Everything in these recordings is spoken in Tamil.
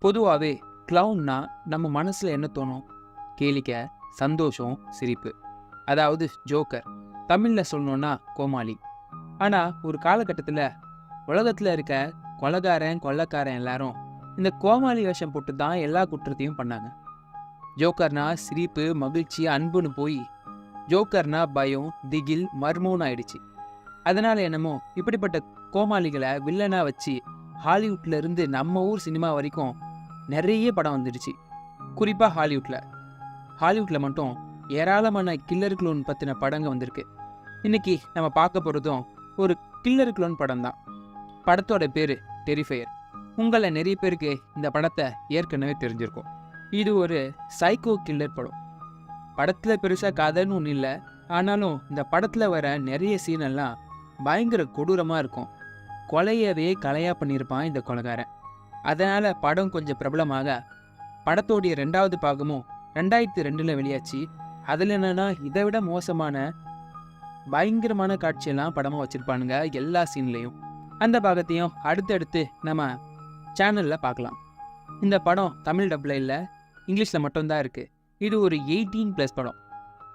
பொதுவாகவே க்ளவுன்னா நம்ம மனசில் என்ன தோணும்? கேளிக்கை, சந்தோஷம், சிரிப்பு. அதாவது ஜோக்கர். தமிழில் சொல்லணுன்னா கோமாளி. ஆனால் ஒரு காலகட்டத்தில் உலகத்தில் இருக்க கொலைகாரன் கொள்ளைக்காரன் எல்லாரும் இந்த கோமாளி வேஷம் போட்டு தான் எல்லா குற்றத்தையும் பண்ணாங்க. ஜோக்கர்னா சிரிப்பு, மகிழ்ச்சி, அன்புன்னு போய் ஜோக்கர்னா பயம், திகில், மர்மம்னு ஆயிடுச்சு. அதனால என்னமோ இப்படிப்பட்ட கோமாளிகளை வில்லனா வச்சு ஹாலிவுட்ல இருந்து நம்ம ஊர் சினிமா வரைக்கும் நிறைய படம் வந்துடுச்சு. குறிப்பாக ஹாலிவுட்டில் மட்டும் ஏராளமான கில்லர் க்ளோன் பற்றின படங்க வந்திருக்கு. இன்னைக்கு நம்ம பார்க்க போகிறதும் ஒரு கில்லர் க்ளோன் படம் தான். படத்தோட பேர் டெரிஃபையர். உங்களை நிறைய பேருக்கு இந்த படத்தை ஏற்கனவே தெரிஞ்சிருக்கும். இது ஒரு சைக்கோ கில்லர் படம். படத்தில் பெருசாக கதைன்னு ஒன்றும் இல்லை. ஆனாலும் இந்த படத்தில் வர நிறைய சீனெல்லாம் பயங்கர கொடூரமாக இருக்கும். கொலையவே கலையாக பண்ணியிருப்பான் இந்த கொலைகாரன். அதனால் படம் கொஞ்சம் பிரபலமாக படத்தோடைய 2வது பாகமும் 2002 வெளியாச்சு. அதில் என்னென்னா இதை விட மோசமான பயங்கரமான காட்சியெல்லாம் படமாக வச்சுருப்பானுங்க எல்லா சீன்லேயும். அந்த பாகத்தையும் அடுத்தடுத்து நம்ம சேனலில் பார்க்கலாம். இந்த படம் தமிழ் டப்பில் இல்லை, இங்கிலீஷில் மட்டும்தான் இருக்குது. இது ஒரு 18+ படம்.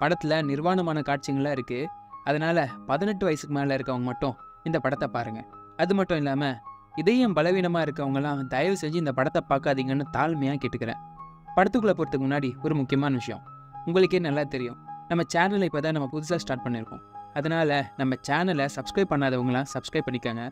படத்தில் நிர்வாணமான காட்சிகள்லாம் இருக்குது. அதனால் 18 வயசுக்கு மேலே இருக்கவங்க மட்டும் இந்த படத்தை பாருங்கள். அது மட்டும் இல்லாமல் இதயம் பலவீனமாக இருக்கவங்கலாம் தயவு செஞ்சு இந்த படத்தை பார்க்காதீங்கன்னு தாழ்மையாக கேட்டுக்கிறேன். படத்துக்குள்ளே போகிறதுக்கு முன்னாடி ஒரு முக்கியமான விஷயம். உங்களுக்கே நல்லா தெரியும், நம்ம சேனலை இப்போ தான் நம்ம புதுசாக ஸ்டார்ட் பண்ணியிருக்கோம். அதனால் நம்ம சேனலை சப்ஸ்கிரைப் பண்ணாதவங்களாம் சப்ஸ்கிரைப் பண்ணிக்கோங்க.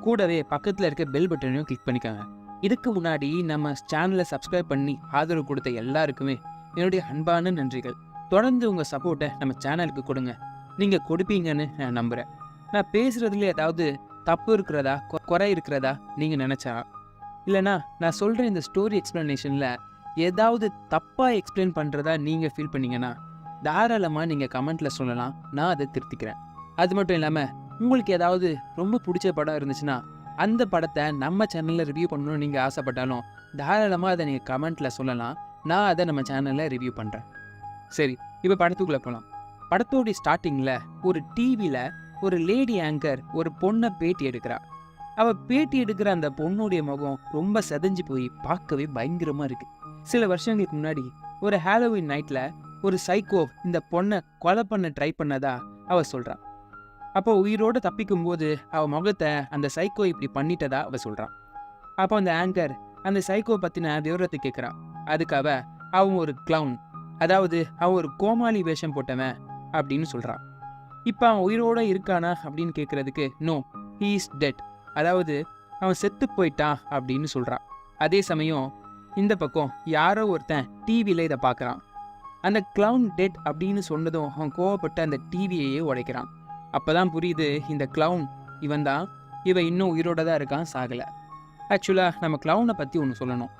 கூடவே பக்கத்தில் இருக்க பெல் பட்டனையும் கிளிக் பண்ணிக்கோங்க. இதுக்கு முன்னாடி நம்ம சேனலை சப்ஸ்கிரைப் பண்ணி ஆதரவு கொடுத்த எல்லாருக்குமே என்னுடைய அன்பான நன்றிகள். தொடர்ந்து உங்கள் சப்போர்ட்டை நம்ம சேனலுக்கு கொடுங்க. நீங்கள் கொடுப்பீங்கன்னு நான் நம்புகிறேன். நான் பேசுகிறதுல ஏதாவது தப்பு இருக்கிறதா, குறை இருக்கிறதா நீங்கள் நினச்சா, இல்லைனா நான் சொல்கிற இந்த ஸ்டோரி எக்ஸ்ப்ளனேஷனில் ஏதாவது தப்பாக எக்ஸ்பிளைன் பண்ணுறதா நீங்கள் ஃபீல் பண்ணீங்கன்னா தாராளமாக நீங்கள் கமெண்ட்டில் சொல்லலாம். நான் அதை திருத்திக்கிறேன். அது மட்டும் இல்லாமல் உங்களுக்கு ஏதாவது ரொம்ப பிடிச்ச படம் இருந்துச்சுன்னா அந்த படத்தை நம்ம சேனலில் ரிவ்யூ பண்ணணும்னு நீங்கள் ஆசைப்பட்டாலும் தாராளமாக அதை நீங்கள் கமெண்ட்டில் சொல்லலாம். நான் அதை நம்ம சேனலில் ரிவ்யூ பண்ணுறேன். சரி, இப்போ படத்துக்குள்ளே போகலாம். படத்தோடைய ஸ்டார்டிங்கில் ஒரு டிவியில் ஒரு லேடி ஆங்கர் ஒரு பொண்ணை பேட்டி எடுக்கிறா. அவள் பேட்டி எடுக்கிற அந்த பொண்ணுடைய முகம் ரொம்ப செதஞ்சு போய் பார்க்கவே பயங்கரமாக இருக்குது. சில வருஷங்களுக்கு முன்னாடி ஒரு ஹாலோவின் நைட்டில் ஒரு சைக்கோ இந்த பொண்ணை கொலை பண்ண ட்ரை பண்ணதா அவள் சொல்கிறான். அப்போ உயிரோடு தப்பிக்கும் போது அவள் முகத்தை அந்த சைக்கோ இப்படி பண்ணிட்டதா அவள் சொல்கிறான். அப்போ அந்த ஆங்கர் அந்த சைக்கோ பற்றின விவரத்தை கேட்குறா. அதுக்கு அவன் ஒரு க்ளவுன், அதாவது அவன் ஒரு கோமாளி வேஷம் போட்டவன் அப்படின்னு சொல்கிறான். இப்போ அவன் உயிரோடு இருக்கானா அப்படின்னு கேட்குறதுக்கு நோ, ஹீ இஸ் டெட், அதாவது அவன் செத்து போயிட்டான் அப்படின்னு சொல்கிறான். அதே சமயம் இந்த பக்கம் யாரோ ஒருத்தன் டிவியில் இதை பார்க்குறான். அந்த க்ளவுன் டெட் அப்படின்னு சொன்னதும் அவன் கோவப்பட்டு அந்த டிவியையே உடைக்கிறான். அப்போ தான் புரியுது, இந்த க்ளவுன் இவன் தான், இவன் இன்னும் உயிரோட தான் இருக்கான், சாகலை. ஆக்சுவலாக நம்ம க்ளவுனை பற்றி ஒன்று சொல்லணும்.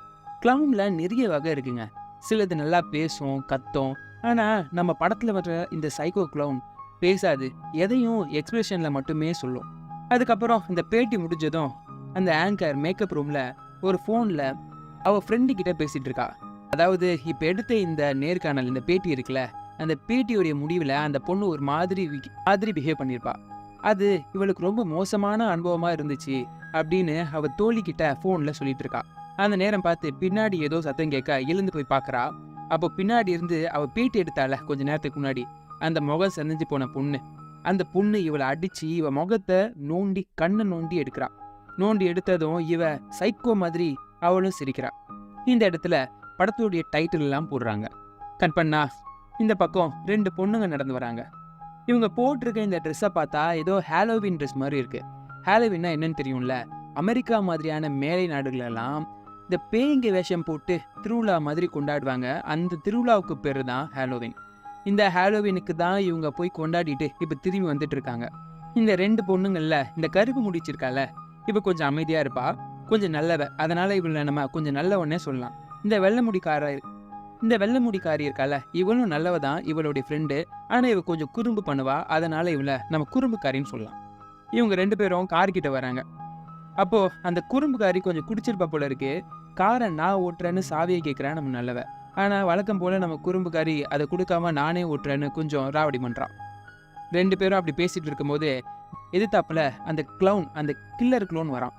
க்ளவுனில் நிறைய வகை இருக்குங்க. சிலது நல்லா பேசும், கத்தும். ஆனால் நம்ம படத்தில் வர இந்த சைக்கோ க்ளவுன் பேசாது, எதையும் எக்ஸ்பிரஷனில் மட்டுமே சொல்லும். அதுக்கப்புறம் இந்த பேட்டி முடிஞ்சதும் அந்த ஆங்கர் மேக்கப் ரூமில் ஒரு ஃபோனில் அவள் ஃப்ரெண்டுக்கிட்ட பேசிகிட்டு இருக்கா. அதாவது இப்போ எடுத்த இந்த நேர்காணல், இந்த பேட்டி இருக்குல்ல, அந்த பேட்டியோடைய முடிவில் அந்த பொண்ணு ஒரு மாதிரி பிஹேவ் பண்ணியிருப்பா. அது இவளுக்கு ரொம்ப மோசமான அனுபவமாக இருந்துச்சு அப்படின்னு அவள் தோழிக்கிட்ட ஃபோனில் சொல்லிட்டு இருக்கா. அந்த நேரம் பார்த்து பின்னாடி ஏதோ சத்தம் கேட்க எழுந்து போய் பார்க்குறா. அப்போ பின்னாடி இருந்து அவள் பேட்டி எடுத்தால கொஞ்ச நேரத்துக்கு முன்னாடி அந்த முகம் செஞ்சு போன பொண்ணு, அந்த பொண்ணு இவளை அடித்து இவ முகத்தை நோண்டி கண்ணை நோண்டி எடுக்கிறா. நோண்டி எடுத்ததும் இவ சைக்கோ மாதிரி அவளும் சிரிக்கிறா. இந்த இடத்துல படத்துடைய டைட்டில் எல்லாம் போடுறாங்க. கட் பண்ணா இந்த பக்கம் 2 பொண்ணுங்க நடந்து வராங்க. இவங்க போட்டிருக்க இந்த ட்ரெஸ்ஸை பார்த்தா ஏதோ ஹாலோவின் ட்ரெஸ் மாதிரி இருக்கு. ஹாலோவின்னா என்னன்னு தெரியும்ல, அமெரிக்கா மாதிரியான மேலை நாடுகளெல்லாம் இந்த பேய்ங்க வேஷம் போட்டு திருவிழா மாதிரி கொண்டாடுவாங்க. அந்த திருவிழாவுக்கு பேர் தான் ஹாலோவின். இந்த ஹாலோவினுக்கு தான் இவங்க போய் கொண்டாடிட்டு இப்போ திரும்பி வந்துட்டு இருக்காங்க. இந்த 2 பொண்ணுங்கள்ல இந்த கருப்பு முடிச்சிருக்கால, இவ கொஞ்சம் அமைதியாக இருப்பா, கொஞ்சம் நல்லவ. அதனால இவளை நம்ம கொஞ்சம் நல்லவன்னே சொல்லலாம். இந்த வெள்ளை முடிக்காரி இருக்கால, இவளும் நல்லவ தான், இவளுடைய ஃப்ரெண்டு. ஆனால் இவ கொஞ்சம் குறும்பு பண்ணுவா. அதனால இவளை நம்ம குறும்புக்காரின்னு சொல்லலாம். இவங்க 2 பேரும் கார்கிட்ட வராங்க. அப்போது அந்த குறும்புக்காரி கொஞ்சம் குடிச்சிருப்பா போல இருக்கு. காரை நான் ஓட்டுறேன்னு சாவியை கேட்குறேன் நம்ம நல்லவ. ஆனால் வழக்கம் போல் நம்ம குறும்புக்காரி அதை கொடுக்காம நானே ஓட்டுறேன்னு கொஞ்சம் ராவடி பண்ணுறான். 2 பேரும் அப்படி பேசிகிட்டு இருக்கும்போது எதிர்த்தாப்புல அந்த க்ளவுன், அந்த கில்லர் க்ளவுன் வரான்.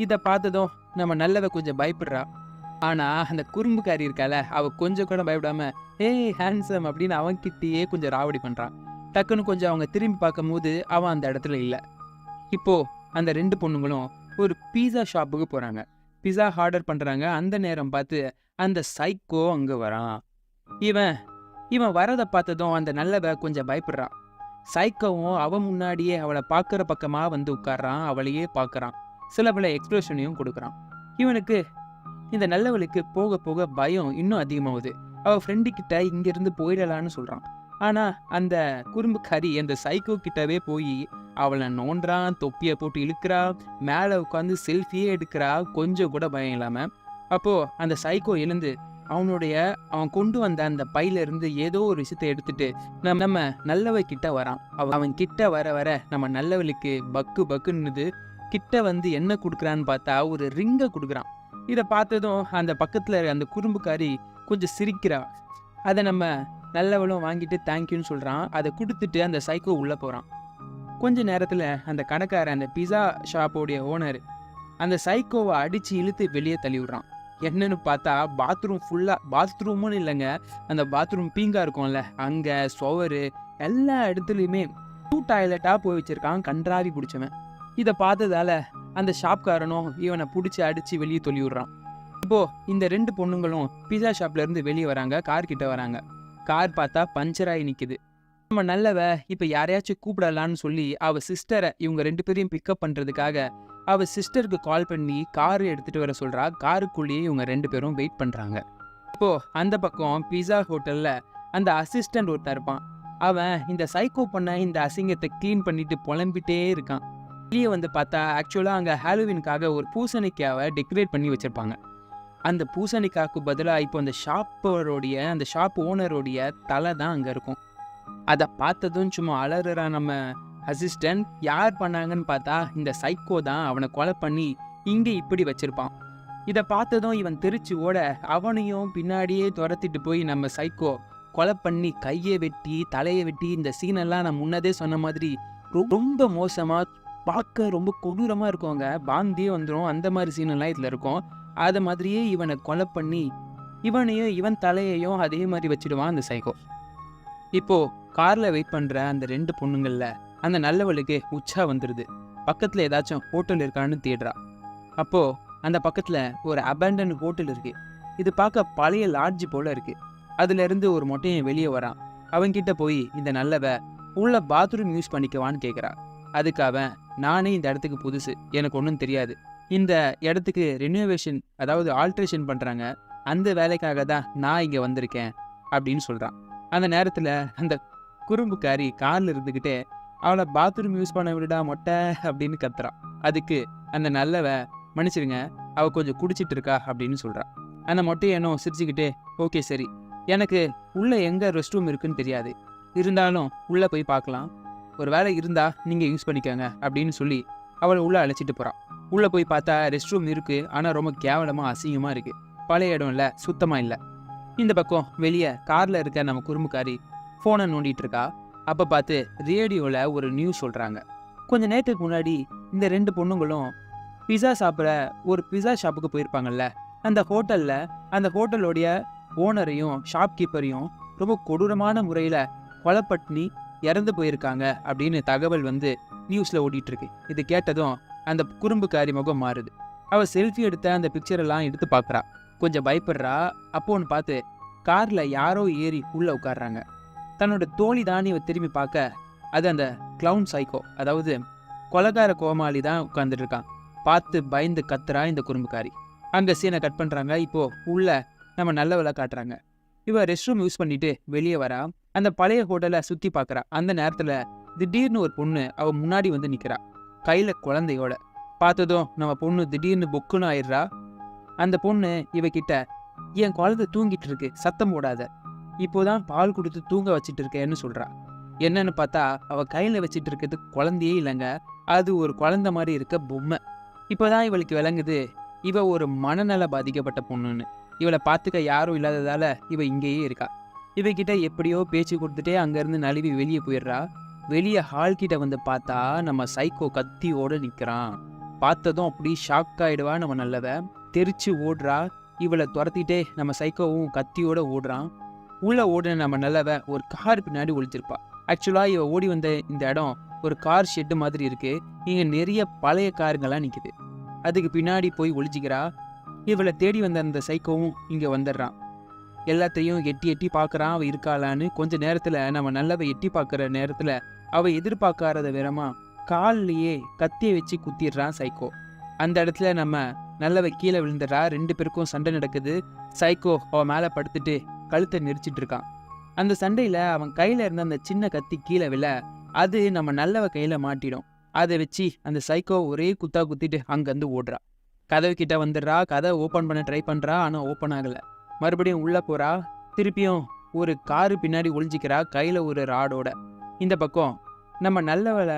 இதை பார்த்ததும் நம்ம நல்லவ கொஞ்சம் பயப்படுறா. ஆனா அந்த குறும்புக்காரி இருக்கால, அவ கொஞ்சம் கூட பயப்படாம ஏய் ஹேண்ட்ஸம் அப்படின்னு அவன்கிட்டயே கொஞ்சம் ராவடி பண்றான். டக்குன்னு கொஞ்சம் அவங்க திரும்பி பார்க்கும்போது அவன் அந்த இடத்துல இல்ல. இப்போ அந்த 2 பொண்ணுங்களும் ஒரு பீஸா ஷாப்புக்கு போறாங்க. பிஸா ஆர்டர் பண்றாங்க. அந்த நேரம் பார்த்து அந்த சைக்கோ அங்க வரான். இவன் இவன் வரத பார்த்ததும் அந்த நல்லவ கொஞ்சம் பயப்படுறான். சைக்கோவும் அவன் முன்னாடியே அவளை பார்க்குற பக்கமா வந்து உட்கார்றான். அவளையே பார்க்கறான். சில பல எக்ஸ்பிரஷனையும் கொடுக்குறான். இவனுக்கு இந்த நல்லவளுக்கு போக போக பயம் இன்னும் அதிகமாகுது. அவ ஃப்ரெண்டு கிட்ட இங்கிருந்து போயிடலான்னு சொல்றான். ஆனா அந்த குறும்புக்காரி அந்த சைக்கோ கிட்டவே போய் அவளை நோண்டுறான், தொப்பியை போட்டு இழுக்கிறா, மேலே உட்காந்து செல்ஃபியே எடுக்கிறா, கொஞ்சம் கூட பயம் இல்லாம. அப்போ அந்த சைக்கோ எழுந்து அவன் கொண்டு வந்த அந்த பையில இருந்து ஏதோ ஒரு விஷயத்தை எடுத்துட்டு நம்ம நல்லவ கிட்ட வரான். அவன் கிட்ட வர வர நம்ம நல்லவளுக்கு பக்கு பக்குன்னுது. கிட்ட வந்து என்ன கொடுக்குறான்னு பார்த்தா ஒரு ரிங்கை கொடுக்குறான். இதை பார்த்ததும் அந்த பக்கத்துல அந்த குறும்புக்காரி கொஞ்சம் சிரிக்கிறா. அதை நம்ம நல்லவளும் வாங்கிட்டு தேங்க்யூன்னு சொல்றான். அதை கொடுத்துட்டு அந்த சைக்கோ உள்ள போறான். கொஞ்ச நேரத்துல அந்த கடைக்காரன், அந்த பிஸா ஷாப்போடைய ஓனர், அந்த சைக்கோவை அடிச்சு இழுத்து வெளியே தள்ளி விடுறான். என்னன்னு பார்த்தா பாத்ரூம் ஃபுல்லா, பாத்ரூம்னு இல்லைங்க, அந்த பாத்ரூம் பீங்கா இருக்கும்ல, அங்க சுவரு எல்லா இடத்துலையுமே டாய்லெட்டா போய் வச்சிருக்கான் கன்றாவி பிடிச்சவன். இதை பார்த்ததால அந்த ஷாப்காரனும் இவனை பிடிச்சி அடிச்சு வெளியே தள்ளி விடுறான். இப்போ இந்த 2 பொண்ணுங்களும் பிஸா ஷாப்ல இருந்து வெளியே வராங்க. கார் கிட்ட வராங்க. கார் பார்த்தா பஞ்சர் ஆகி நிக்குது. நம்ம நல்லவ இப்ப யாரையாச்சும் கூப்பிடலான்னு சொல்லி அவ சிஸ்டரை, இவங்க 2 பேரையும் பிக்கப் பண்றதுக்காக அவ சிஸ்டருக்கு கால் பண்ணி கார் எடுத்துட்டு வர சொல்றா. காருக்குள்ளேயே இவங்க 2 பேரும் வெயிட் பண்றாங்க. இப்போ அந்த பக்கம் பிஸா ஹோட்டல்ல அந்த அசிஸ்டன்ட் ஒருத்தர் இருப்பான். அவன் இந்த சைக்கோ பண்ண இந்த அசிங்கத்தை கிளீன் பண்ணிட்டு புலம்பிட்டே இருக்கான். வெளியே வந்து பார்த்தா ஆக்சுவலா அங்க ஹாலோவினுக்காக ஒரு பூசணிக்காவை டெக்கரேட் பண்ணி வச்சிருப்பாங்க. அந்த பூசணிக்காய்க்கு பதிலாக இப்போ அந்த ஷாப் ஓனருடைய தலை தான் அங்கே இருக்கும். அதை பார்த்ததும் சும்மா அலறுறான் நம்ம அசிஸ்டன்ட். யார் பண்ணாங்கன்னு பார்த்தா இந்த சைக்கோ தான் அவனை கொலை பண்ணி இங்கே இப்படி வச்சிருப்பான். இதை பார்த்ததும் இவன் தெரிச்சு ஓட அவனையும் பின்னாடியே துரத்திட்டு போய் நம்ம சைக்கோ கொலை பண்ணி கையை வெட்டி தலையை வெட்டி, இந்த சீனெல்லாம் நான் முன்னதே சொன்ன மாதிரி ரொம்ப மோசமாக, பார்க்க ரொம்ப கொடூரமாக இருக்குங்க. பாந்தியே வந்துடும். அந்த மாதிரி சீனெல்லாம் இதில் இருக்கும். அதை மாதிரியே இவனை கொலை பண்ணி இவனையும் இவன் தலையையும் அதே மாதிரி வச்சிடுவான் அந்த சைக்கோ. இப்போ கார்ல வெயிட் பண்ற அந்த 2 பொண்ணுங்கள்ல அந்த நல்லவளுக்கு உச்சா வந்துடுது. பக்கத்துல ஏதாச்சும் ஹோட்டல் இருக்கான்னு தேடுறா. அப்போ அந்த பக்கத்துல ஒரு அபேண்டன் ஹோட்டல் இருக்கு. இது பார்க்க பழைய லாட்ஜ் போல இருக்கு. அதுல இருந்து ஒரு மொட்டையன் வெளியே வரான். அவன்கிட்ட போய் இந்த நல்லவ உள்ள பாத்ரூம் யூஸ் பண்ணிக்கவான்னு கேட்குறா. அதுக்கு அவன், நானே இந்த இடத்துக்கு புதுசு, எனக்கு ஒன்றும் தெரியாது, இந்த இடத்துக்கு ரெனோவேஷன், அதாவது ஆல்ட்ரேஷன் பண்ணுறாங்க, அந்த வேலைக்காக தான் நான் இங்கே வந்திருக்கேன் அப்படின்னு சொல்கிறான். அந்த நேரத்தில் அந்த குறும்புக்காரி காரில் இருந்துக்கிட்டே அவளை பாத்ரூம் யூஸ் பண்ண விடுடா மொட்டை அப்படின்னு கத்துறான். அதுக்கு அந்த நல்லவ, மன்னிச்சிருங்க, அவள் கொஞ்சம் குடிச்சிட்டு இருக்கா அப்படின்னு சொல்கிறான். அந்த மொட்டையனோ சிரிச்சுக்கிட்டே, ஓகே சரி, எனக்கு உள்ளே எங்கே ரெஸ்ட் ரூம் இருக்குன்னு தெரியாது, இருந்தாலும் உள்ளே போய் பார்க்கலாம், ஒரு வேலை இருந்தால் நீங்கள் யூஸ் பண்ணிக்கோங்க அப்படின்னு சொல்லி அவளை உள்ளே அழைச்சிட்டு போகிறான். உள்ளே போய் பார்த்தா ரெஸ்ட் ரூம் இருக்குது, ஆனால் ரொம்ப கேவலமாக அசிங்கமாக இருக்குது. பழைய இடம் இல்லை, சுத்தமாக இல்லை. இந்த பக்கம் வெளியே காரில் இருக்க நம்ம குறும்புக்காரி ஃபோனை நோண்டிட்டு இருக்கா. அப்போ பார்த்து ரேடியோவில் ஒரு நியூஸ் சொல்கிறாங்க. கொஞ்சம் நேரத்துக்கு முன்னாடி இந்த 2 பொண்ணுங்களும் பிஸா சாப்பிட்ற ஒரு பிஸா ஷாப்புக்கு போயிருப்பாங்கல்ல, அந்த ஹோட்டலில் அந்த ஹோட்டலோடைய ஓனரையும் ஷாப்கீப்பரையும் ரொம்ப கொடூரமான முறையில் கொலை பண்ணி இறந்து போயிருக்காங்க அப்படின்னு தகவல் வந்து நியூஸில் ஓடிட்டுருக்கு. இது கேட்டதும் அந்த குறும்புக்காரி முகம் மாறுது. அவள் செல்ஃபி எடுத்த அந்த பிக்சரெல்லாம் எடுத்து பார்க்குறா. கொஞ்சம் பயப்படுறா. அப்போன்னு பார்த்து காரில் யாரோ ஏறி உள்ளே உட்காடுறாங்க. தன்னோட தோழி தான் இவ திரும்பி பார்க்க அது அந்த கிளவுன் சைக்கோ, அதாவது கொலைகார கோமாளி தான் உட்காந்துட்டு இருக்கான். பார்த்து பயந்து கத்துறா இந்த குறும்புக்காரி. அங்கே சீனை கட் பண்ணுறாங்க. இப்போது உள்ள நம்ம நல்லவளை காட்டுறாங்க. இவ ரெஸ்ட் ரூம் யூஸ் பண்ணிட்டு வெளியே வரா. அந்த பழைய ஹோட்டலை சுற்றி பார்க்குறா. அந்த நேரத்தில் திடீர்னு ஒரு பொண்ணு அவள் முன்னாடி வந்து நிற்கிறா, கையில் குழந்தையோட. பார்த்ததும் நம்ம பொண்ணு திடீர்னு பொக்குன்னு ஆயிடுறா. அந்த பொண்ணு இவகிட்ட, என் குழந்தை தூங்கிட்டு இருக்கு, சத்தம் போடாத, இப்போதான் பால் கொடுத்து தூங்க வச்சிட்டு இருக்கேன்னு சொல்றா. என்னன்னு பார்த்தா அவ கையில வச்சிட்டு இருக்கிறது குழந்தையே இல்லைங்க, அது ஒரு குழந்தை மாதிரி இருக்க பொம்மை. இப்போதான் இவளுக்கு விளங்குது இவ ஒரு மனநல பாதிக்கப்பட்ட பொண்ணுன்னு. இவளை பார்த்துக்க யாரும் இல்லாததால இவ இங்கேயே இருக்கா. இவகிட்ட எப்படியோ பேச்சு கொடுத்துட்டே அங்கேருந்து நழுவி வெளியே போயிடுறா. வெளியே ஹால் கிட்ட வந்து பார்த்தா நம்ம சைக்கோ கத்தியோடு நிற்கிறான். பார்த்ததும் அப்படி ஷாக் ஆயிடுவா நம்ம நல்லவ. தெரிச்சு ஓடுறா. இவளை துரத்திட்டே நம்ம சைக்கோவும் கத்தியோட ஓடுறான். உள்ள ஓடுன நம்ம நல்லவ ஒரு கார் பின்னாடி ஒளிஞ்சிருப்பா. ஆக்சுவலா இவ ஓடி வந்த இந்த இடம் ஒரு கார் ஷெட்டு மாதிரி இருக்கு. இங்க நிறைய பழைய காருங்கெல்லாம் நிக்குது. அதுக்கு பின்னாடி போய் ஒளிஞ்சிக்கிறா. இவளை தேடி வந்த அந்த சைக்கோவும் இங்க வந்துடுறான். எல்லாத்தையும் எட்டி எட்டி பார்க்கறான் அவ இருக்காளான்னு. கொஞ்ச நேரத்துல நம்ம நல்லவ எட்டி பார்க்குற நேரத்துல அவ எதிர்பார்க்காத விதமா கால்லையே கத்தியை வச்சு குத்திடுறான் சைக்கோ. அந்த இடத்துல நம்ம நல்லவ கீழே விழுந்துடுறா. 2 பேருக்கும் சண்டை நடக்குது. சைக்கோ அவ மேல படுத்துட்டு கழுத்தை நெரிச்சிட்டு இருக்கான். அந்த சண்டையில அவன் கையில இருந்த அந்த சின்ன கத்தி கீழே விழ அது நம்ம நல்லவ கையில மாட்டிடும். அதை வச்சு அந்த சைக்கோ ஒரே குத்தா குத்திட்டு அங்கேருந்து ஓடுறா. கதவு கிட்ட வந்துடுறா. கதை ஓப்பன் பண்ண ட்ரை பண்றா. ஆனா ஓப்பன் ஆகல. மறுபடியும் உள்ள போறா. திருப்பியும் ஒரு காரு பின்னாடி ஒளிஞ்சிக்கிறா கையில ஒரு ராடோட. இந்த பக்கம் நம்ம நல்லவள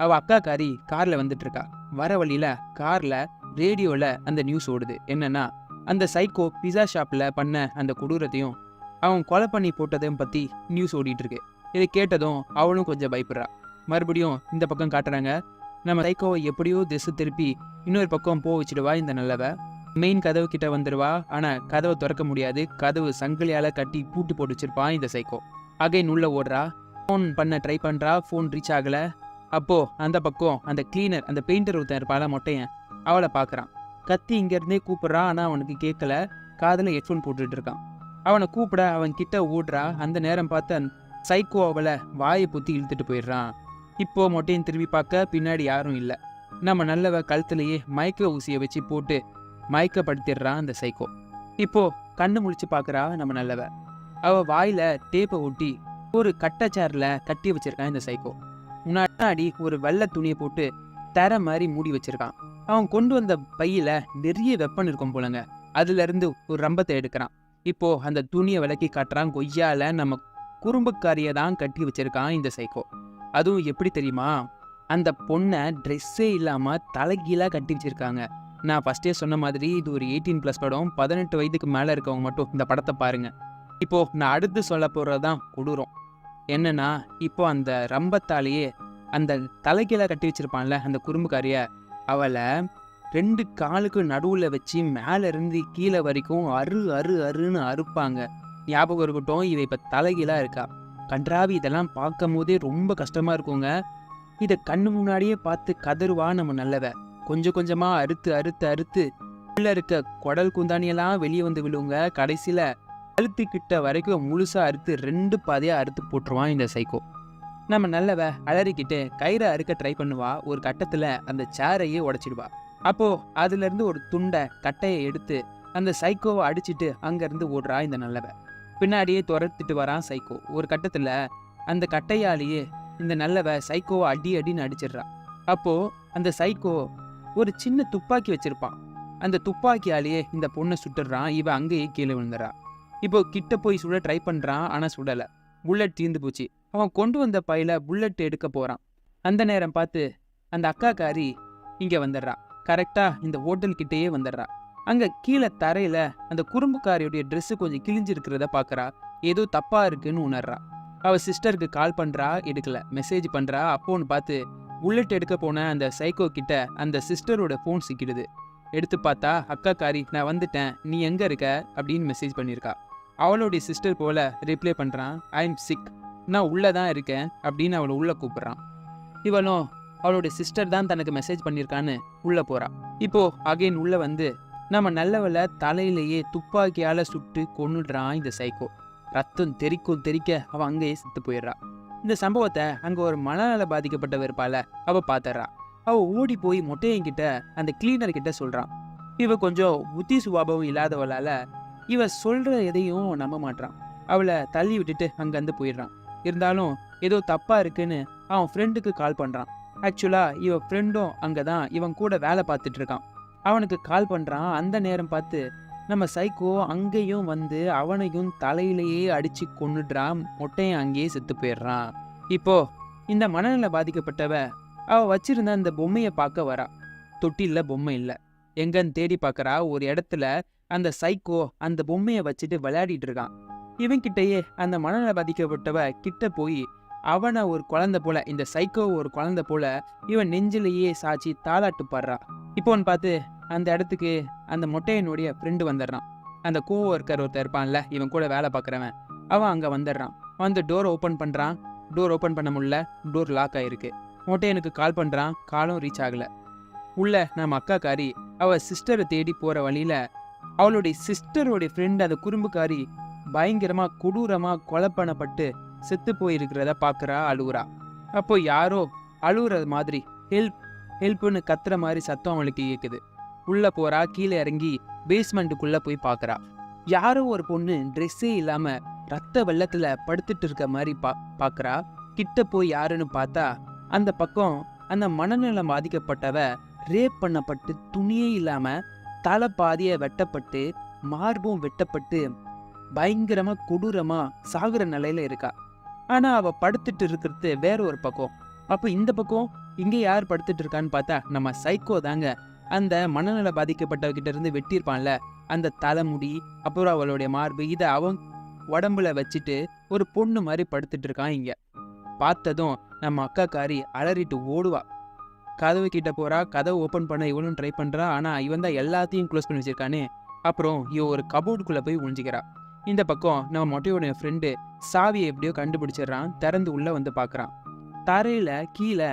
அவ அக்காக்காரி கார்ல வந்துட்டு இருக்கா. வர வழியில கார்ல ரேடியோல அந்த நியூஸ் ஓடுது. என்னன்னா அந்த சைக்கோ பிஸா ஷாப்ல பண்ண அந்த கொடூரத்தையும் அவன் கொலை பண்ணி போட்டதையும் பத்தி நியூஸ் ஓடிட்டு இருக்கு. இதை கேட்டதும் அவளும் கொஞ்சம் பயப்படுறா. மறுபடியும் இந்த பக்கம் காட்டுறாங்க. நம்ம சைக்கோவை எப்படியோ திசை திருப்பி இன்னொரு பக்கம் வச்சிடுவா இந்த நல்லவ. மெயின் கதவு கிட்ட வந்துடுவா. ஆனா கதவை திறக்க முடியாது. கதவு சங்கிலியால கட்டி பூட்டு போட்டு வச்சிருப்பான் இந்த சைக்கோ. அகைன் உள்ள ஓடுறா. ஃபோன் பண்ண ட்ரை பண்றா. ஃபோன் ரீச் ஆகல. அப்போ அந்த பக்கம் அந்த கிளீனர் அந்த பெயிண்டர் ஒருத்தன் இருப்பாள மொட்டையன், அவளை பார்க்கறான். கத்தி இங்க இருந்தே கூப்பிடுறான். ஆனா அவனுக்கு கேட்கல. காதுல ஹெட்ஃபோன் போட்டுட்டு இருக்கான். அவனை கூப்பிட அவன் கிட்ட ஓடுறா. அந்த நேரம் பார்த்து அந்த சைக்கோ அவளை வாயை புத்தி இழுத்துட்டு போயிடுறான். இப்போ மொட்டையன் திரும்பி பார்க்க பின்னாடி யாரும் இல்லை. நம்ம நல்லவ கழுத்துலயே மயக்க ஊசியை வச்சு போட்டு மயக்கப்படுத்திடுறான் அந்த சைக்கோ. இப்போ கண்ணு முழிச்சு பார்க்கறா நம்ம நல்லவ. அவ வாயில டேப்பை ஒட்டி ஒரு கட்டச்சாரில் கட்டி வச்சிருக்கான் இந்த சைக்கோ. முன்னாடி ஒரு வெள்ளை துணியை போட்டு தர மாதிரி மூடி வச்சிருக்கான். அவன் கொண்டு வந்த பையில நிறைய வெப்பன் இருக்கும் போலங்க. அதுல இருந்து ஒரு ரம்பத்தை எடுக்கிறான். இப்போ அந்த துணியை விலக்கி காட்டுறான். கொய்யால நம்ம குறும்புக்காரியை தான் கட்டி வச்சிருக்கான் இந்த சைக்கோ. அதுவும் எப்படி தெரியுமா? அந்த பொண்ணை ட்ரெஸ்ஸே இல்லாம தலைகீழா கட்டி வச்சிருக்காங்க. நான் ஃபர்ஸ்டே சொன்ன மாதிரி இது ஒரு 18+ படம். 18 வயதுக்கு மேல இருக்கவங்க மட்டும் இந்த படத்தை பாருங்க. இப்போ நான் அடுத்து சொல்ல போறதுதான் கொடூரம். என்னன்னா இப்போ அந்த ரம்பத்தாலேயே அந்த தலைகீழ கட்டி வச்சிருப்பான்ல அந்த குறும்புக்காரிய, அவளை 2 காலுக்கு நடுவுல வச்சு மேல இருந்து கீழே வரைக்கும் அருன்னு அறுப்பாங்க. ஞாபகம் இருக்கட்டும், இவ இப்ப தலைகீழா இருக்கா. கன்றாவி. இதெல்லாம் பார்க்கும் போதே ரொம்ப கஷ்டமா இருக்குங்க. இதை கண்ணு முன்னாடியே பார்த்து கதறுவா நம்ம நல்லவ. கொஞ்சம் கொஞ்சமா அறுத்து உள்ள இருக்க குடல் குந்தானியெல்லாம் வெளியே வந்து விழுவுங்க. கடைசியில கழுத்துக்கிட்ட வரைக்கும் முழுசா அறுத்து 2 பாதையா அறுத்து போட்டுருவான் இந்த சைக்கோ. நம்ம நல்லவ அலறிக்கிட்டு கயிறை அறுக்க ட்ரை பண்ணுவா. ஒரு கட்டத்துல அந்த சேரையே உடைச்சிடுவா. அப்போ அதுல இருந்து ஒரு துண்டை கட்டையை எடுத்து அந்த சைக்கோவை அடிச்சுட்டு அங்க இருந்து ஓடுறா இந்த நல்லவ. பின்னாடியே துரத்திட்டு வரான் சைக்கோ. ஒரு கட்டத்துல அந்த கட்டையாலேயே இந்த நல்லவ சைக்கோவை அடின்னு அடிச்சிடுறா. அப்போ அந்த சைக்கோ ஒரு சின்ன துப்பாக்கி வச்சிருப்பான். அந்த துப்பாக்கியாலேயே இந்த பொண்ணை சுட்டுறான். இவ அங்கேயே கீழே விழுந்துறா. இப்போ கிட்ட போய் சுட ட்ரை பண்றான். ஆனா சுடல. புல்லட் தீர்ந்து போச்சு. அவன் கொண்டு வந்த பையில புல்லட் எடுக்க போறான். அந்த நேரம் பார்த்து அந்த அக்காக்காரி இங்க வந்துடுறா. கரெக்டா இந்த ஹோட்டல் கிட்டேயே வந்துடுறா. அங்க கீழே தரையில அந்த குறும்புக்காரியுடைய ட்ரெஸ் கொஞ்சம் கிழிஞ்சிருக்கிறத பாக்குறா. ஏதோ தப்பா இருக்குன்னு உணர்றா. அவ சிஸ்டருக்கு கால் பண்றா, எடுக்கல. மெசேஜ் பண்றா. அப்போன்னு பார்த்து புல்லட் எடுக்க போன அந்த சைக்கோ கிட்ட அந்த சிஸ்டரோட ஃபோன் சிக்கிடுது. எடுத்து பார்த்தா அக்காக்காரி, நான் வந்துட்டேன், நீ எங்க இருக்க அப்படின்னு மெசேஜ் பண்ணியிருக்கா. அவளுடைய சிஸ்டர் போல ரிப்ளை பண்றான், ஐ எம் சிக், நான் உள்ளதான் இருக்கேன் அப்படின்னு அவளை உள்ள கூப்பிடுறான். இவனும் அவளுடைய சிஸ்டர் தான் தனக்கு மெசேஜ் பண்ணியிருக்கான்னு உள்ள போறா. இப்போ அகைன் உள்ள வந்து நம்ம நல்லவளை தலையிலேயே துப்பாக்கியால சுட்டு கொன்னுடுறான் இந்த சைக்கோ. ரத்தம் தெரிக்க அவன் அங்கேயே செத்து போயிடுறா. இந்த சம்பவத்தை அங்க ஒரு மனநல பாதிக்கப்பட்ட இருப்பால அவ பாத்துறா. அவ ஓடி போய் மொட்டையங்கிட்ட அந்த கிளீனர் கிட்ட சொல்றான். இவ கொஞ்சம் புத்தி சுபாவம் இல்லாதவளால இவ சொல்ற எதையும் நம்ப மாட்டான். அவளை தள்ளி விட்டுட்டு அங்கேருந்து போயிடுறான். இருந்தாலும் ஏதோ தப்பா இருக்குன்னு அவன் ஃப்ரெண்டுக்கு கால் பண்றான். ஆக்சுவலா இவ ஃப்ரெண்டும் அங்கதான் இவன் கூட வேலை பார்த்துட்டு இருக்கான். அவனுக்கு கால் பண்றான். அந்த நேரம் பார்த்து நம்ம சைக்கோ அங்கேயும் வந்து அவனையும் தலையிலேயே அடிச்சு கொன்னுடுறான். மொட்டையன் அங்கேயே செத்து போயிடுறான். இப்போ இந்த மனநல பாதிக்கப்பட்டவ அவ வச்சிருந்த அந்த பொம்மையை பார்க்க வரா. தொட்டில பொம்மை இல்லை. எங்கன்னு தேடி பார்க்கறா. ஒரு இடத்துல அந்த சைக்கோ அந்த பொம்மையை வச்சுட்டு விளையாடிட்டு இருக்கான். இவன் கிட்டயே அந்த மனநல பாதிக்கப்பட்டவ கிட்ட போய் அவனை ஒரு குழந்தை போல, இந்த சைக்கோ ஒரு குழந்தை போல இவன் நெஞ்சிலேயே சாச்சி தாளாட்டு பாடுறா. இப்போன்னு பார்த்து அந்த இடத்துக்கு அந்த மொட்டையனுடைய ஃப்ரெண்டு வந்துடுறான். அந்த கோவொர்க்கர் ஒருத்தர் இருப்பான்ல, இவன் கூட வேலை பார்க்குறவன், அவன் அங்கே வந்துடுறான். வந்து டோர் ஓப்பன் பண்ணுறான். டோர் ஓப்பன் பண்ண முடியல, டோர் லாக் ஆகிருக்கு. மொட்டையனுக்கு கால் பண்ணுறான், காலும் ரீச் ஆகலை. உள்ள நம்ம அக்காக்காரி அவள் சிஸ்டரை தேடி போகிற வழியில் அவளுடைய சிஸ்டருடைய ஃப்ரெண்டு அந்த குறும்புக்காரி பயங்கரமாக கொடூரமாக கொலை பண்ணப்பட்டு செத்து போயிருக்கிறத பார்க்குறா, அழுகுறா. அப்போ யாரோ அழுகுறது மாதிரி ஹெல்ப் ஹெல்ப்னு கத்துற மாதிரி சத்தம் அவளுக்கு கேட்குது. உள்ளே போகிறா, கீழே இறங்கி பேஸ்மெண்ட்டுக்குள்ளே போய் பார்க்குறா. யாரோ ஒரு பொண்ணு ட்ரெஸ்ஸே இல்லாமல் ரத்த வெள்ளத்தில் படுத்துட்டு இருக்க மாதிரி பார்க்குறா. கிட்ட போய் யாருன்னு பார்த்தா அந்த பக்கம் அந்த மனநலம் பாதிக்கப்பட்டவ ரேப் பண்ணப்பட்டு துணியே இல்லாமல் தலை பாதியை வெட்டப்பட்டு மார்பும் வெட்டப்பட்டு பயங்கரமாக கொடூரமாக சாகுற நிலையில இருக்கா. ஆனால் அவள் படுத்துட்டு இருக்கிறது வேற ஒரு பக்கம். அப்போ இந்த பக்கம் இங்கே யார் படுத்துட்டு இருக்கான்னு பார்த்தா நம்ம சைக்கோ தாங்க. அந்த மனநல பாதிக்கப்பட்டவகிட்ட இருந்து வெட்டியிருப்பான்ல அந்த தலைமுடி, அப்புறம் அவளுடைய மார்பு, இதை அவன் உடம்புல வச்சுட்டு ஒரு பொண்ணு மாதிரி படுத்துட்டு இருக்கான். இங்கே பார்த்ததும் நம்ம அக்காக்காரி அலறிட்டு ஓடுவா. கதவு கிட்ட போறா. கதவு ஓப்பன் பண்ண இவனும் ட்ரை பண்றா. ஆனா இவன் தான் எல்லாத்தையும் க்ளோஸ் பண்ணி வச்சிருக்கானே. அப்புறம் இவ ஒரு கபோர்டுக்குள்ள போய் ஒழிஞ்சிக்கிறா. இந்த பக்கம் நம்ம மொட்டையோட ஃப்ரெண்டு சாவியை எப்படியோ கண்டுபிடிச்சிடறான். திறந்து உள்ள வந்து பார்க்கறான். தரையில கீழே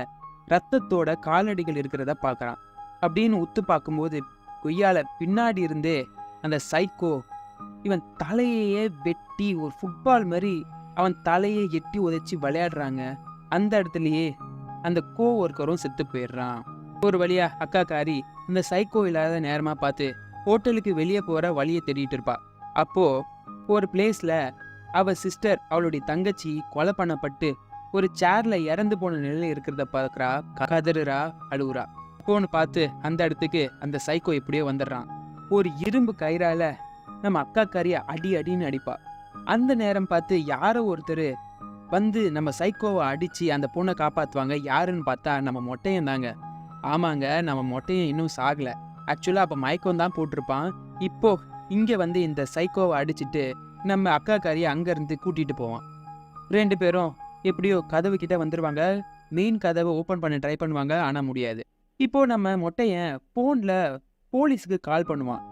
ரத்தத்தோட காலடிகள் இருக்கிறத பார்க்கறான். அப்படின்னு உத்து பார்க்கும்போது கொய்யால பின்னாடி இருந்தே அந்த சைக்கோ இவன் தலையையே வெட்டி ஒரு ஃபுட்பால் மாதிரி அவன் தலையை எட்டி உதைச்சி விளையாடுறாங்க. அந்த இடத்துலயே அந்த கோவொர்க்கரும் செத்து போயிடுறான். ஒரு வழியா அக்காக்காரி இந்த சைக்கோ இல்லாத நேரமா பார்த்து ஹோட்டலுக்கு வெளியே போற வழியை தேடிட்டு இருப்பா. அப்போ ஒரு பிளேஸ்ல அவ சிஸ்டர், அவளுடைய தங்கச்சி கொலை பண்ணப்பட்டு ஒரு சேர்ல இறந்து போன நிலையில இருக்கிறத பார்க்கறா. கதறுறா, அழுகுறா. அப்போன்னு பார்த்து அந்த இடத்துக்கு அந்த சைக்கோ எப்படியோ வந்துடுறான். ஒரு இரும்பு கயிறால நம்ம அக்காக்காரிய அடி அடின்னு அடிப்பா. அந்த நேரம் பார்த்து யாரோ ஒருத்தர் வந்து நம்ம சைக்கோவை அடிச்சு அந்த பொண்ணை காப்பாற்றுவாங்க. யாருன்னு பார்த்தா நம்ம மொட்டையன் தாங்க. ஆமாங்க, நம்ம மொட்டையன் இன்னும் சாகலை. ஆக்சுவலாக அப்போ மயக்கம் தான் போட்டிருப்பான். இப்போ இங்கே வந்து இந்த சைக்கோவை அடிச்சுட்டு நம்ம அக்காக்காரியை அங்கேருந்து கூட்டிகிட்டு போவான். 2 பேரும் எப்படியோ கதவு கிட்ட வந்துடுவாங்க. மெயின் கதவை ஓப்பன் பண்ண ட்ரை பண்ணுவாங்க, ஆனால் முடியாது. இப்போ நம்ம மொட்டையன் ஃபோனில் போலீஸுக்கு கால் பண்ணுவான்.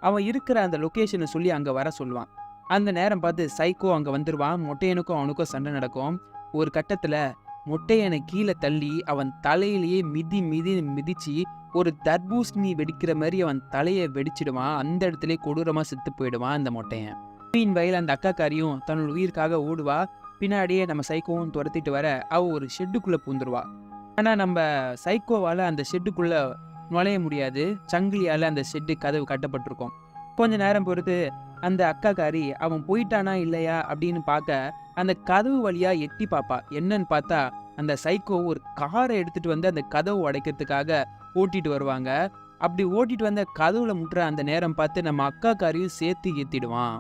அவன் இருக்கிற அந்த லொக்கேஷனை சொல்லி அங்கே வர சொல்லுவான். அந்த நேரம் பார்த்து சைக்கோ அங்கே வந்துடுவான். மொட்டையனுக்கும் அவனுக்கும் சண்டை நடக்கும். ஒரு கட்டத்தில் மொட்டையனை கீழே தள்ளி அவன் தலையிலேயே மிதிச்சு ஒரு தர்பூசணி வெடிக்கிற மாதிரி அவன் தலையை வெடிச்சிடுவான். அந்த இடத்துல கொடூரமாக செத்து போயிடுவான் அந்த மொட்டையன். மீன் வயல் அந்த அக்காக்காரியும் தன்னோட உயிருக்காக ஓடுவா. பின்னாடியே நம்ம சைக்கோவும் துரத்திட்டு வர அவள் ஒரு ஷெட்டுக்குள்ளே பூந்துருவா. ஆனால் நம்ம சைக்கோவால் அந்த ஷெட்டுக்குள்ளே நுழைய முடியாது. சங்கிலியால் அந்த ஷெட்டு கதவு கட்டப்பட்டிருக்கும். கொஞ்ச நேரம் பொறுத்து அந்த அக்காக்காரி அவன் போயிட்டானா இல்லையா அப்படின்னு பார்க்க அந்த கதவு வழியா எட்டி பார்ப்பா. என்னன்னு பார்த்தா அந்த சைக்கோ ஒரு காரை எடுத்துட்டு வந்து அந்த கதவு உடைக்கிறதுக்காக ஓட்டிட்டு வருவாங்க. அப்படி ஓட்டிட்டு வந்த கதவுல முட்டுற அந்த நேரம் பார்த்து நம்ம அக்காக்காரியும் சேர்த்து ஏத்திடுவான்.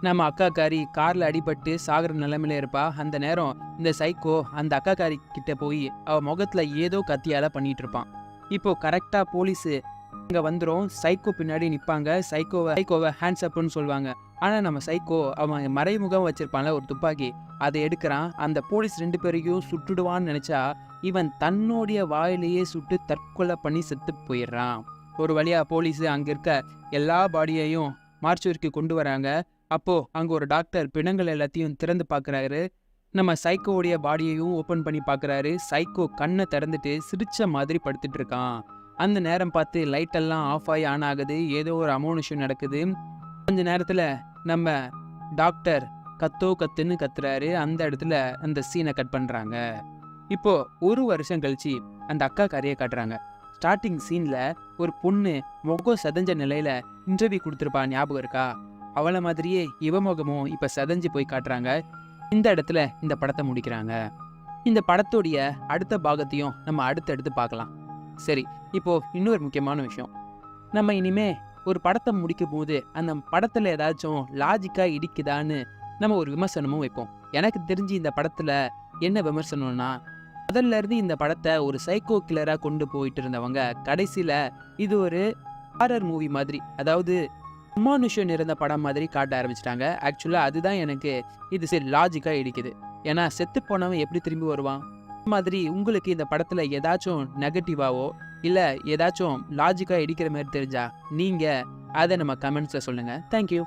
நம்ம அக்காக்காரி கார்ல அடிபட்டு சாகுற நிலைமையில இருப்பா. அந்த நேரம் இந்த சைக்கோ அந்த அக்காக்காரி கிட்ட போய் அவ முகத்துல ஏதோ கத்தியால பண்ணிட்டு இருப்பான். இப்போ கரெக்டா போலீஸ் இங்க வந்துடும். சைக்கோ பின்னாடி நிற்பாங்க. சைக்கோவை ஹேண்ட்ஸ் அப்னு சொல்லுவாங்க. ஆனால் நம்ம சைக்கோ அவன் மறைமுகம் வச்சிருப்பான்ல ஒரு துப்பாக்கி, அதை எடுக்கிறான். அந்த போலீஸ் 2 பேரையும் சுட்டுடுவான்னு நினைச்சா இவன் தன்னுடைய வாயிலேயே சுட்டு தற்கொலை பண்ணி செத்து போயிடுறான். ஒரு வழியா போலீஸ் அங்க இருக்க எல்லா பாடியையும் மார்ச்சுவரிக்கு கொண்டு வராங்க. அப்போ அங்க ஒரு டாக்டர் பிணங்கள் எல்லாத்தையும் திறந்து பார்க்குறாரு. நம்ம சைக்கோவுடைய பாடியையும் ஓப்பன் பண்ணி பார்க்குறாரு. சைக்கோ கண்ணை திறந்துட்டு சிரிச்ச மாதிரி படுத்துட்டு இருக்கான். அந்த நேரம் பார்த்து லைட்டெல்லாம் ஆஃப் ஆகி ஆன் ஆகுது. ஏதோ ஒரு அமோனிஷன் நடக்குது. கொஞ்ச நேரத்தில் நம்ம டாக்டர் கத்துன்னு கத்துறாரு. அந்த இடத்துல அந்த சீனை கட் பண்ணுறாங்க. இப்போ 1 வருஷம் கழிச்சு அந்த அக்காக்காரியை காட்டுறாங்க. ஸ்டார்டிங் சீனில் ஒரு பொண்ணு முகம் செதஞ்ச நிலையில் இன்டர்வியூ கொடுத்துருப்பா, ஞாபகம் இருக்கா? அவளை மாதிரியே முகமும் இப்போ செதஞ்சு போய் காட்டுறாங்க. இந்த இடத்துல இந்த படத்தை முடிக்கிறாங்க. இந்த படத்தோடைய அடுத்த பாகத்தையும் நம்ம அடுத்தடுத்து பார்க்கலாம். சரி, இப்போ இன்னொரு முக்கியமான விஷயம். நம்ம இனிமே ஒரு படத்தை முடிக்கும் போது அந்த படத்துல ஏதாச்சும் லாஜிக்கா இடிக்குதான்னு நம்ம ஒரு விமர்சனமும் வைப்போம். எனக்கு தெரிஞ்சு இந்த படத்துல என்ன விமர்சனம்னா, முதல்ல இருந்து இந்த படத்தை ஒரு சைக்கோ கில்லரா கொண்டு போயிட்டு இருந்தவங்க கடைசியில இது ஒரு ஹாரர் மூவி மாதிரி, அதாவது அமானுஷன் இருந்த படம் மாதிரி காட்ட ஆரம்பிச்சிட்டாங்க. ஆக்சுவலா அதுதான் எனக்கு இது சரி லாஜிக்கா இடிக்குது. ஏன்னா செத்து போனவன் எப்படி திரும்பி வருவான்? மாதிரி உங்களுக்கு இந்த படத்துல ஏதாச்சும் நெகட்டிவாவோ இல்லை ஏதாச்சும் லாஜிக்காக இடிக்கிற மாதிரி தெரிஞ்சா நீங்கள் அதை நம்ம கமெண்ட்ஸில் சொல்லுங்கள். தேங்க்யூ.